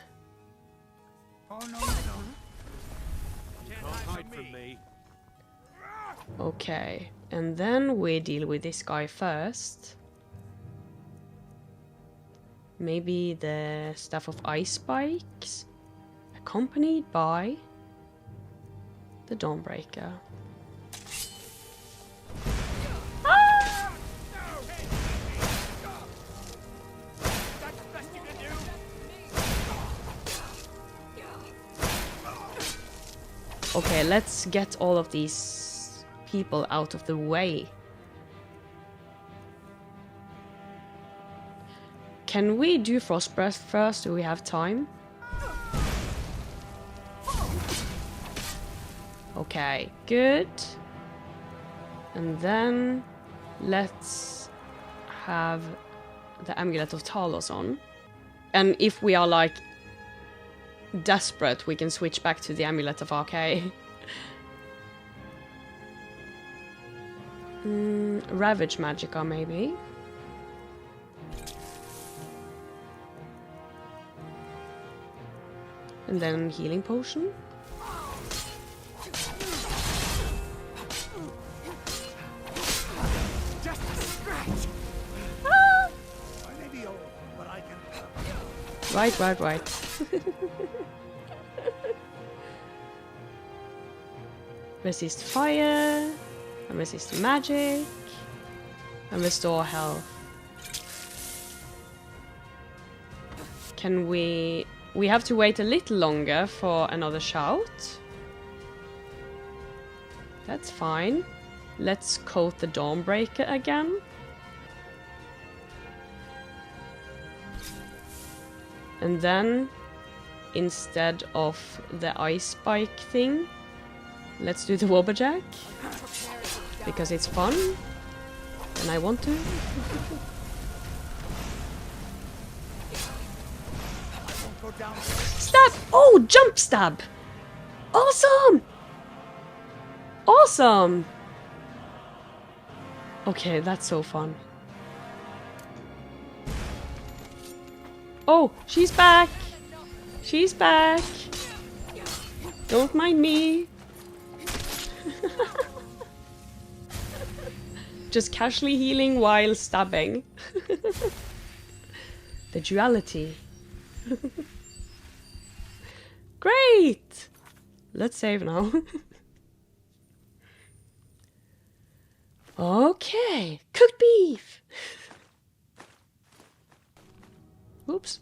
Okay, and then we deal with this guy first. Maybe the Staff of Ice Spikes, accompanied by the Dawnbreaker. Ah! Okay, let's get all of these people out of the way. Can we do Frost Breath first? Do we have time? Okay, good. And then let's have the Amulet of Talos on. And if we are, like, desperate, we can switch back to the Amulet of RK. Ravage Magicka, maybe. And then Healing Potion. Just a scratch. Ah! I may be old, but I can. Right. Resist fire, and resist magic, and restore health. Can we have to wait a little longer for another shout. That's fine. Let's coat the Dawnbreaker again. And then, instead of the Ice Spike thing, let's do the Wobberjack. Because it's fun. And I want to. Stab! Oh, jump stab! Awesome! Awesome! Okay, that's so fun. Oh, she's back! She's back! Don't mind me. Just casually healing while stabbing. The duality. Great! Let's save now. Okay, cooked beef. Oops.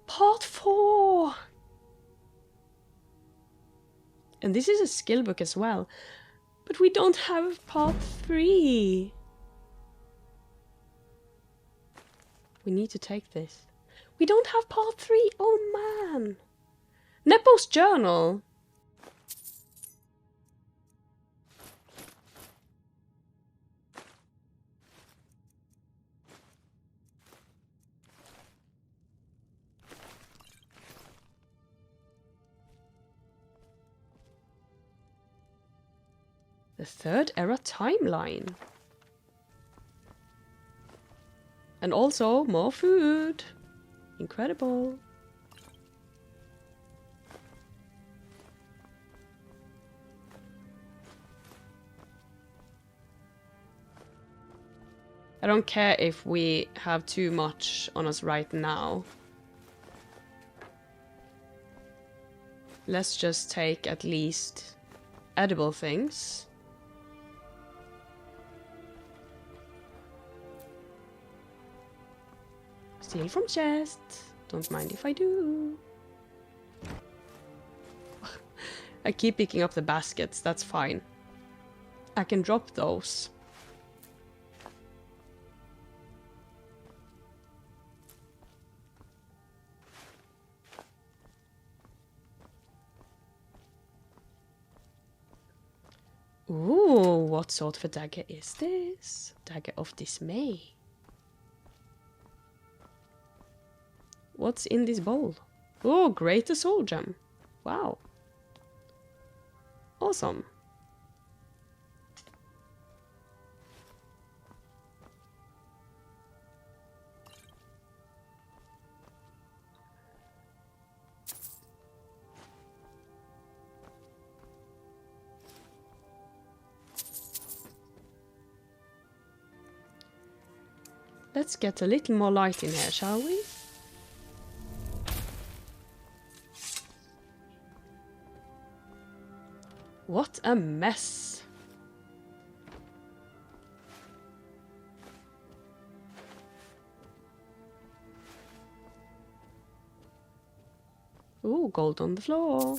Part 4. And this is a skill book as well. But we don't have part 3. We need to take this. We don't have part 3. Oh man. Nepos journal. The third era timeline. And also more food. Incredible. I don't care if we have too much on us right now. Let's just take at least edible things. Steal from chest. Don't mind if I do. I keep picking up the baskets, that's fine. I can drop those. Ooh, what sort of a dagger is this? Dagger of dismay. What's in this bowl? Oh, greater soul gem. Wow. Awesome. Let's get a little more light in here, shall we? What a mess. Ooh, gold on the floor.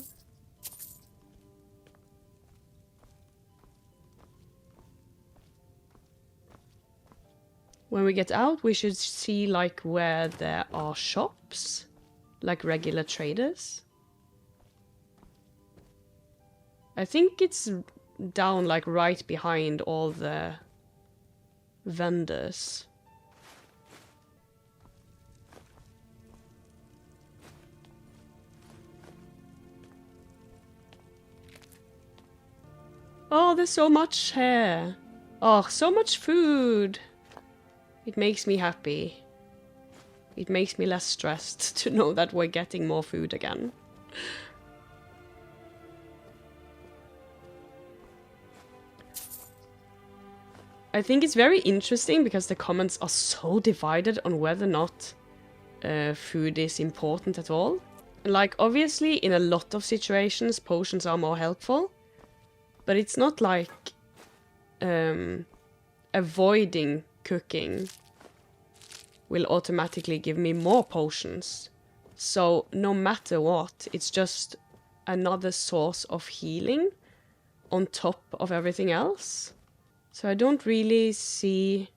When we get out, we should see like where there are shops, like regular traders. I think it's down like right behind all the vendors. Oh, there's so much here. Oh, so much food. It makes me happy. It makes me less stressed to know that we're getting more food again. I think it's very interesting because the comments are so divided on whether or not food is important at all. Like, obviously, in a lot of situations, potions are more helpful. But it's not like avoiding cooking will automatically give me more potions. So no matter what, it's just another source of healing on top of everything else. So I don't really see...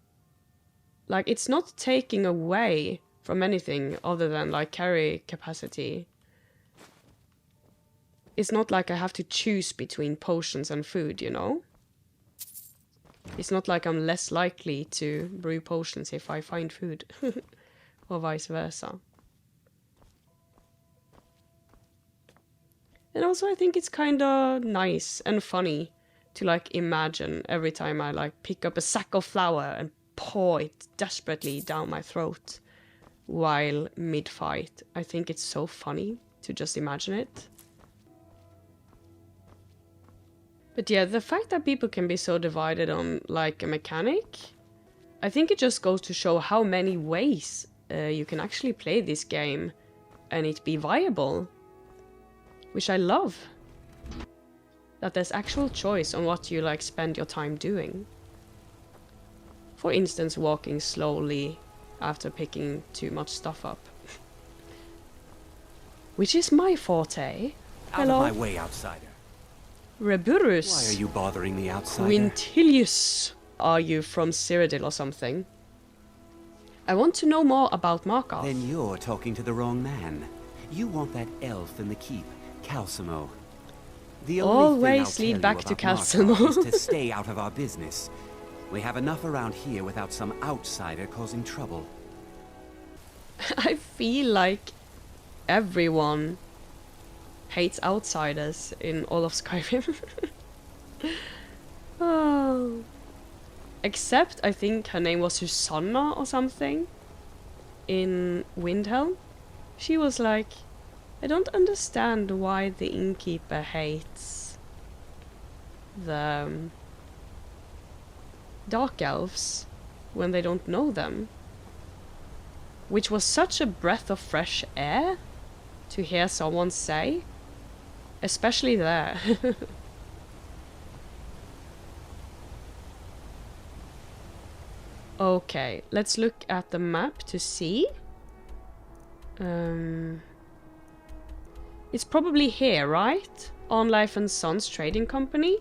Like, it's not taking away from anything other than, like, carry capacity. it's not like I have to choose between potions and food, you know? It's not like I'm less likely to brew potions if I find food. Or vice versa. And also I think it's kind of nice and funny to like imagine every time I like pick up a sack of flour and pour it desperately down my throat while mid-fight. I think it's so funny to just imagine it. But yeah, the fact that people can be so divided on like a mechanic, I think it just goes to show how many ways you can actually play this game and it be viable. Which I love. That there's actual choice on what you like spend your time doing. For instance, walking slowly after picking too much stuff up. Which is my forte. Hello. Out of my way, outsider. Reburus. Why are you bothering the outsider? Quintilius. Are you from Cyrodiil or something? I want to know more about Markarth. Then you're talking to the wrong man. You want that elf in the keep, Calcimo. The only thing I'll tell lead back you to about Calcimo. Markarth is to stay out of our business. We have enough around here without some outsider causing trouble. I feel like everyone hates outsiders in all of Skyrim. Oh. Except, I think her name was Susanna or something in Windhelm. She was like, I don't understand why the innkeeper hates the dark elves when they don't know them. Which was such a breath of fresh air to hear someone say, especially there. Okay, let's look at the map to see. It's probably here, right? On Life and Sons Trading Company.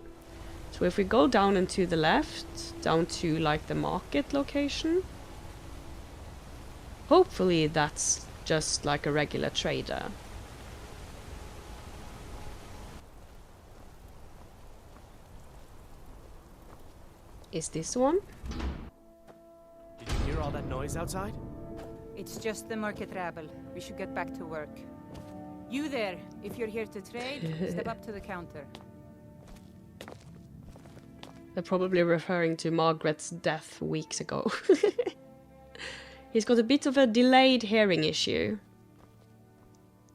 So if we go down and to the left, down to like the market location. Hopefully that's just like a regular trader. Is this one? Did you hear all that noise outside? It's just the market rabble. We should get back to work. You there, if you're here to trade, step up to the counter. They're probably referring to Margret's death weeks ago. He's got a bit of a delayed hearing issue.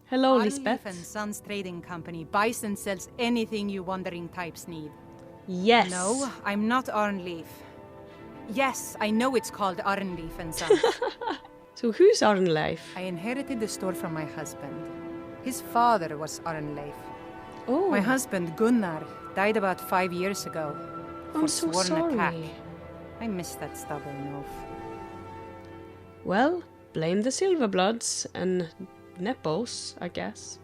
Hello, Lisbeth. Arnleif and Sons Trading Company buys and sells anything you wandering types need. Yes. No, I'm not Arnleif. Yes, I know it's called Arnleif and Sons. So who's Arnleif? I inherited the store from my husband. His father was Arnleif. Oh. My husband, Gunnar, died about 5 years ago. I'm so Forsworn sorry. attack. I miss that stubborn oaf. Well, blame the Silverbloods and Nepos, I guess.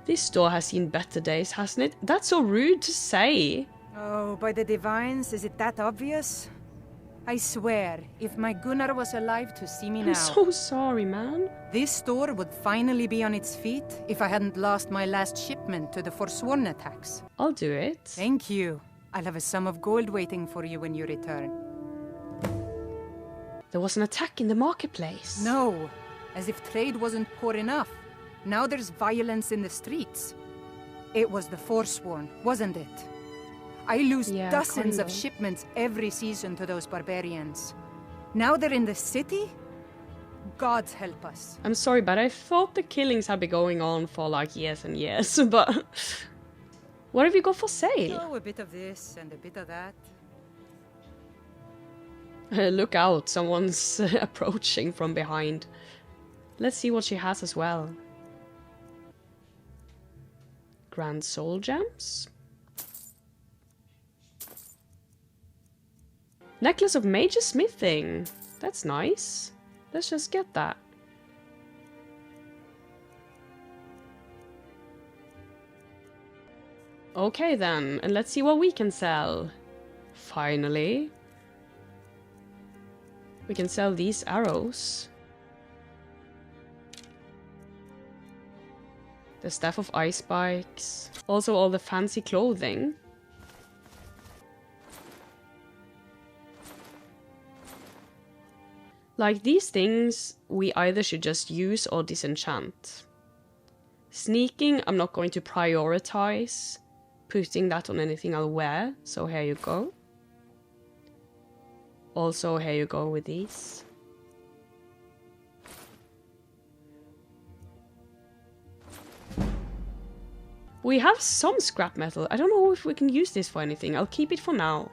This store has seen better days, hasn't it? That's so rude to say. Oh, by the divines, is it that obvious? I swear, if my Gunnar was alive to see me now... I'm so sorry, man. This store would finally be on its feet if I hadn't lost my last shipment to the Forsworn attacks. I'll do it. Thank you. I'll have a sum of gold waiting for you when you return. There was an attack in the marketplace. No, as if trade wasn't poor enough. Now there's violence in the streets. It was the Forsworn, wasn't it? I lose dozens of shipments every season to those barbarians. Now they're in the city? God help us. I'm sorry, but I thought the killings had been going on for like years and years, but... What have you got for sale? Oh, a bit of this and a bit of that. Look out, someone's approaching from behind. Let's see what she has as well. Grand Soul Gems. Necklace of Major Smithing. That's nice. Let's just get that. Okay then, and let's see what we can sell. Finally. We can sell these arrows. The Staff of Ice Spikes. Also all the fancy clothing. Like these things, we either should just use or disenchant. Sneaking, I'm not going to prioritize putting that on anything I'll wear, so here you go. Also, here you go with these. We have some scrap metal. I don't know if we can use this for anything. I'll keep it for now.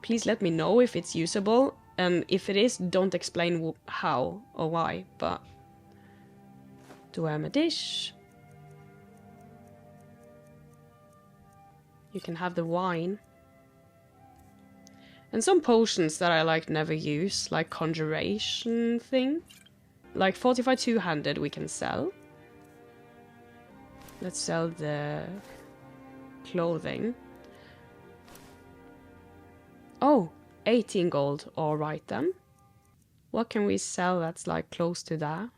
Please let me know if it's usable, and if it is, don't explain how or why, but... Do I have a dish? You can have the wine. And some potions that I like never use, like conjuration thing. Like Fortify two-handed we can sell. Let's sell the clothing. Oh, 18 gold. Alright then. What can we sell that's like close to that?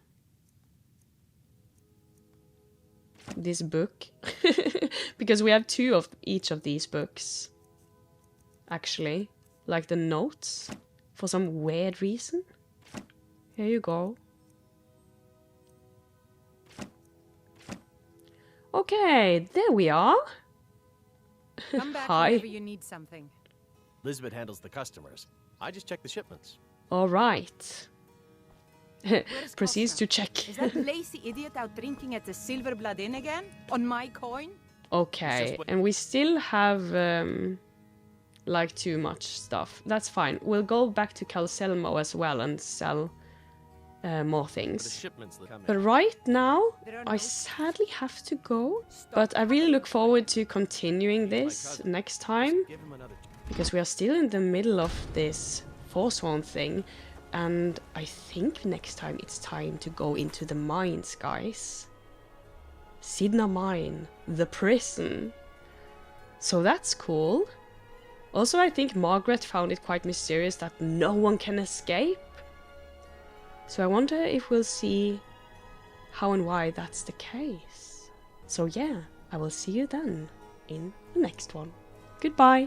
This book. Because we have 2 of each of these books. Actually. Like the notes. For some weird reason. Here you go. Okay, there we are. Come back Hi. whenever you need something. Elizabeth handles the customers. I just check the shipments. All right. Proceeds to check. Is that lazy idiot out drinking at the Silver Blood Inn again? On my coin? Okay, and we still have like too much stuff. That's fine. We'll go back to Calselmo as well and sell more things. But right now, I sadly have to go. But I really look forward to continuing this next time. Because we are still in the middle of this Forsworn thing. And I think next time it's time to go into the mines, guys. Sidna Mine, the prison. So that's cool. Also, I think Margret found it quite mysterious that no one can escape. So I wonder if we'll see how and why that's the case. So yeah, I will see you then in the next one. Goodbye.